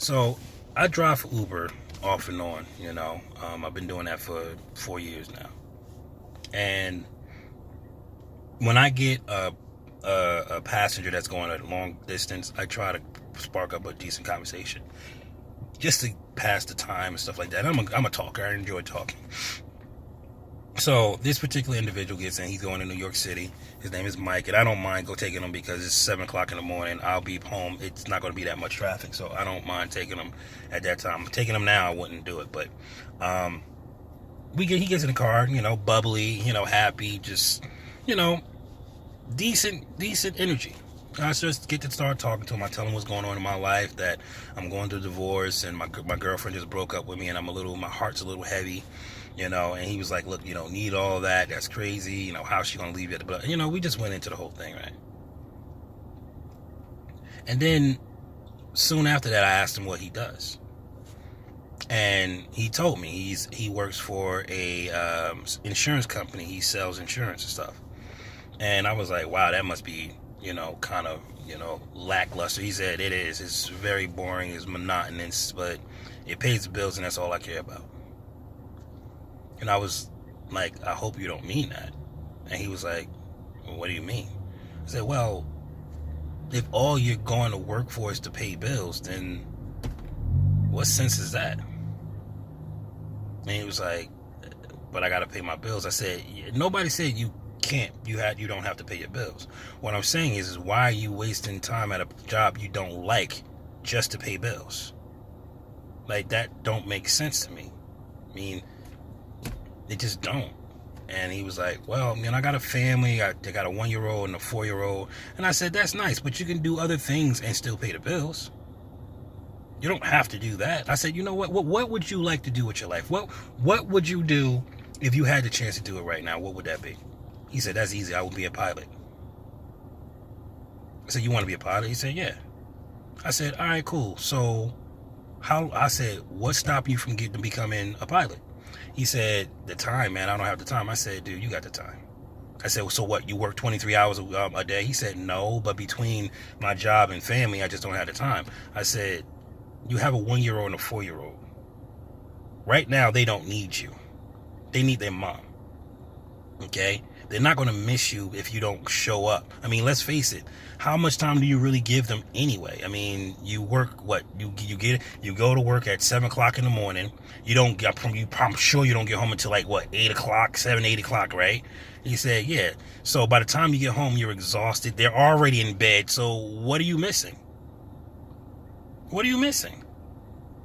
So I drive for Uber off and on. I've been doing that for 4 years now. And when I get a passenger that's going a long distance, I try to spark up a decent conversation just to pass the time and stuff like that. I'm a talker. I enjoy talking. So this particular individual gets in. He's going to New York City. His name is Mike, and I don't mind taking him because it's 7 o'clock in the morning. I'll be home. It's not going to be that much traffic, so I don't mind taking him at that time. Taking him now, I wouldn't do it, but he gets in the car, bubbly, happy, just, decent energy. I just get to start talking to him. I tell him what's going on in my life, that I'm going through a divorce, and my girlfriend just broke up with me, and my heart's a little heavy, and he was like, look, you don't need all that. That's crazy. How's she going to leave you? But, we just went into the whole thing, right? And then soon after that, I asked him what he does. And he told me he works for a insurance company. He sells insurance and stuff. And I was like, wow, that must be, kind of, lackluster. He said it is. It's very boring. It's monotonous, but it pays the bills, and that's all I care about. And I was like, I hope you don't mean that. And he was like, well, what do you mean? I said, well, if all you're going to work for is to pay bills, then what sense is that? And he was like, but I got to pay my bills. I said, nobody said you can't. You don't have to pay your bills. What I'm saying is why are you wasting time at a job you don't like just to pay bills? Like, that don't make sense to me. I mean, it just don't. And he was like, well, I got a family. I got a 1-year-old and a 4-year-old. And I said, that's nice, but you can do other things and still pay the bills. You don't have to do that. I said, you know what? What would you like to do with your life? What would you do if you had the chance to do it right now? What would that be? He said, that's easy. I would be a pilot. I said, you want to be a pilot? He said, yeah. I said, all right, cool. So I said, what stopped you from becoming a pilot? He said, the time, man. I don't have the time. I said, dude, you got the time. I said, well, so what? You work 23 hours a day? He said, no, but between my job and family, I just don't have the time. I said, you have a 1-year-old and a 4-year-old. Right now, they don't need you. They need their mom. Okay? They're not going to miss you if you don't show up. I mean, let's face it. How much time do you really give them anyway? I mean, you work, you go to work at 7 o'clock in the morning. I'm sure you don't get home until 8 o'clock, 8 o'clock, right? He said, yeah. So by the time you get home, you're exhausted. They're already in bed. So what are you missing? What are you missing?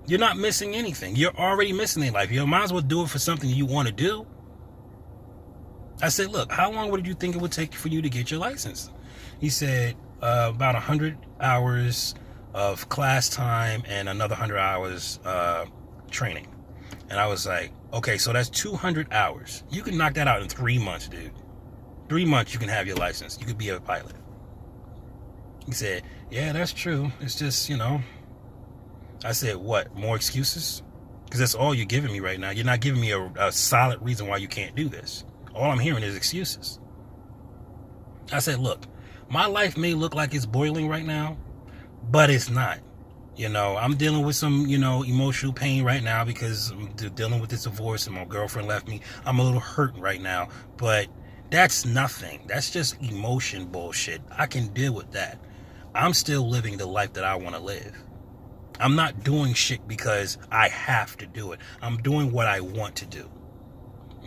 You're not missing anything. You're already missing in life. You might as well do it for something you want to do. I said, look, how long would you think it would take for you to get your license? He said, about 100 hours of class time and another 100 hours training. And I was like, okay, so that's 200 hours. You can knock that out in 3 months, dude. 3 months, you can have your license. You could be a pilot. He said, yeah, that's true. It's just, I said, what, more excuses? Because that's all you're giving me right now. You're not giving me a solid reason why you can't do this. All I'm hearing is excuses. I said, look, my life may look like it's boiling right now, but it's not. I'm dealing with some, emotional pain right now because I'm dealing with this divorce and my girlfriend left me. I'm a little hurt right now, but that's nothing. That's just emotion bullshit. I can deal with that. I'm still living the life that I want to live. I'm not doing shit because I have to do it. I'm doing what I want to do.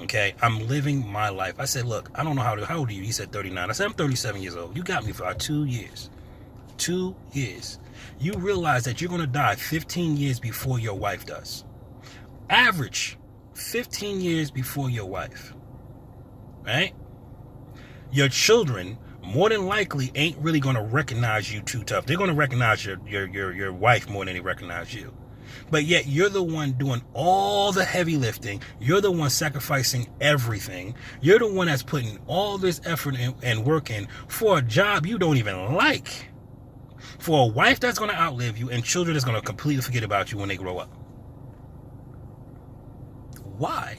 Okay, I'm living my life. I said, look, I don't know how old are you? He said 39. I said, I'm 37 years old. You got me for 2 years. 2 years. You realize that you're going to die 15 years before your wife does. Average 15 years before your wife. Right? Your children, more than likely, ain't really going to recognize you too tough. They're going to recognize your wife more than they recognize you. But yet you're the one doing all the heavy lifting. You're the one sacrificing everything. You're the one that's putting all this effort and work in for a job you don't even like. For a wife that's going to outlive you and children that's going to completely forget about you when they grow up. Why?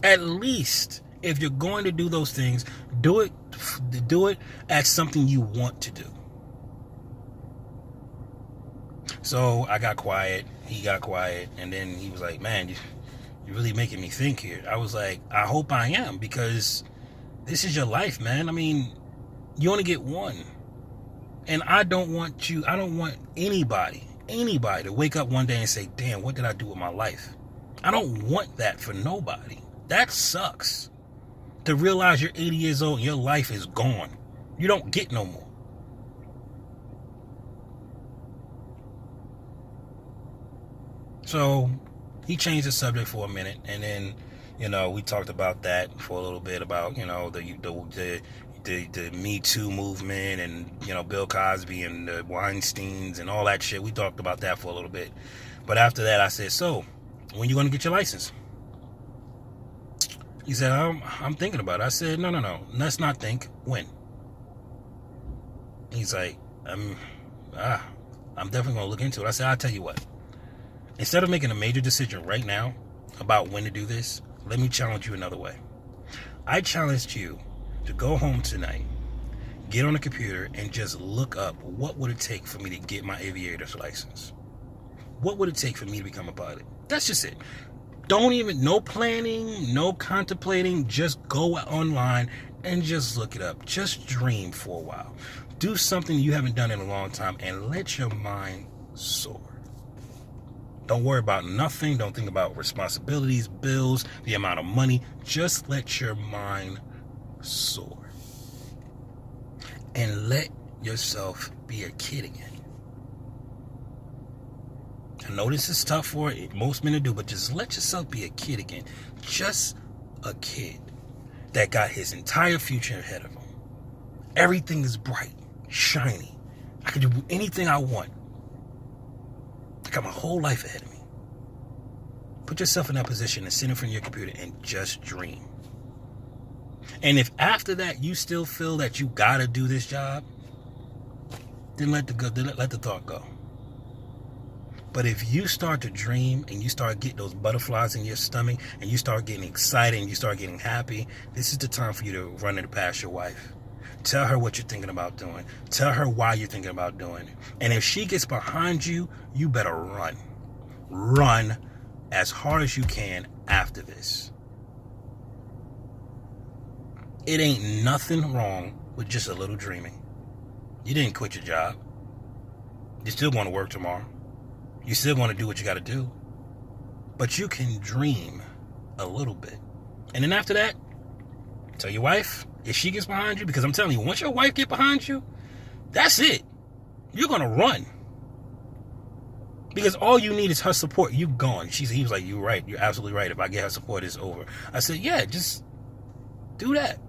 At least if you're going to do those things, do it as something you want to do. So I got quiet. He got quiet. And then he was like, man, you're really making me think here. I was like, I hope I am, because this is your life, man. I mean, you only get one. And I don't want anybody to wake up one day and say, damn, what did I do with my life? I don't want that for nobody. That sucks. To realize you're 80 years old and your life is gone. You don't get no more. So he changed the subject for a minute, and then, we talked about that for a little bit, about, the Me Too movement, and, Bill Cosby and the Weinsteins and all that shit. We talked about that for a little bit. But after that, I said, so, when you going to get your license? He said, I'm thinking about it. I said, no. Let's not think. When? He's like, I'm definitely going to look into it. I said, I'll tell you what. Instead of making a major decision right now about when to do this, let me challenge you another way. I challenged you to go home tonight, get on the computer, and just look up what would it take for me to get my aviator's license. What would it take for me to become a pilot? That's just it. No planning, no contemplating, just go online and just look it up. Just dream for a while. Do something you haven't done in a long time and let your mind soar. Don't worry about nothing. Don't think about responsibilities, bills, the amount of money. Just let your mind soar. And let yourself be a kid again. I know this is tough for most men to do, but just let yourself be a kid again. Just a kid that got his entire future ahead of him. Everything is bright, shiny. I can do anything I want. I got my whole life ahead of me. Put yourself in that position and sit in front of your computer and just dream. And if after that you still feel that you gotta do this job, then let the thought go. But if you start to dream and you start getting those butterflies in your stomach and you start getting excited and you start getting happy, this is the time for you to run it past your wife. Tell her what you're thinking about doing. Tell her why you're thinking about doing it. And if she gets behind you, you better run. Run as hard as you can after this. It ain't nothing wrong with just a little dreaming. You didn't quit your job. You're still going to work tomorrow. You still want to do what you got to do. But you can dream a little bit. And then after that, tell your wife, if she gets behind you, because I'm telling you, once your wife get behind you, that's it. You're going to run. Because all you need is her support. You gone. He was like, you're right. You're absolutely right. If I get her support, it's over. I said, yeah, just do that.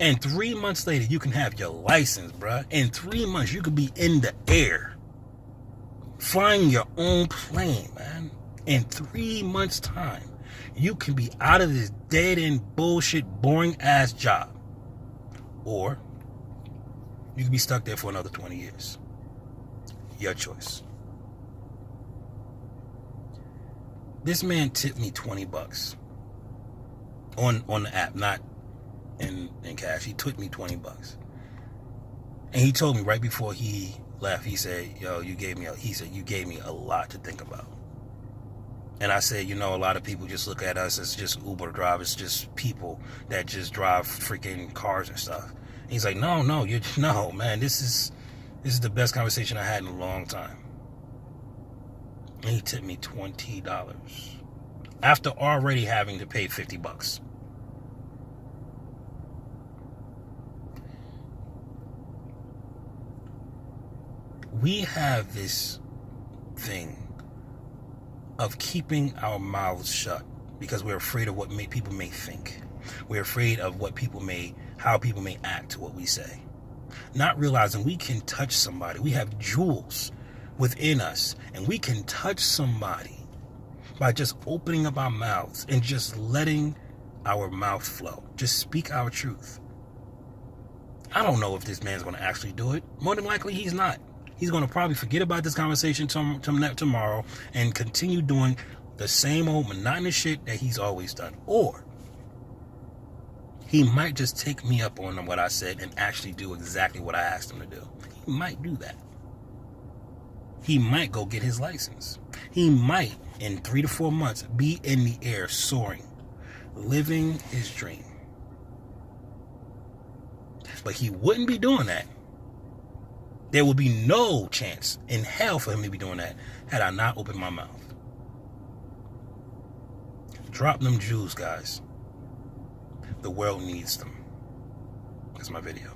And 3 months later, you can have your license, bruh. In 3 months, you could be in the air. Flying your own plane, man. In 3 months' time, you can be out of this dead-end bullshit, boring-ass job. Or you can be stuck there for another 20 years. Your choice. This man tipped me $20 on the app, not in cash. He tipped me $20. And he told me right before he left, he said, yo, you gave me a lot to think about. And I said, a lot of people just look at us as just Uber drivers, just people that just drive freaking cars and stuff. And he's like, no, man, this is the best conversation I had in a long time. And he tipped me $20 after already having to pay $50. We have this thing of keeping our mouths shut because we're afraid of what people may think. We're afraid of how people may act to what we say. Not realizing we can touch somebody. We have jewels within us, and we can touch somebody by just opening up our mouths and just letting our mouth flow. Just speak our truth. I don't know if this man's going to actually do it. More than likely, he's not. He's going to probably forget about this conversation tomorrow and continue doing the same old monotonous shit that he's always done. Or he might just take me up on what I said and actually do exactly what I asked him to do. He might do that. he might go get his license. He might, in 3 to 4 months, be in the air soaring, living his dream. But he wouldn't be doing that. There would be no chance in hell for him to be doing that had I not opened my mouth. Drop them Jews, guys. The world needs them. That's my video.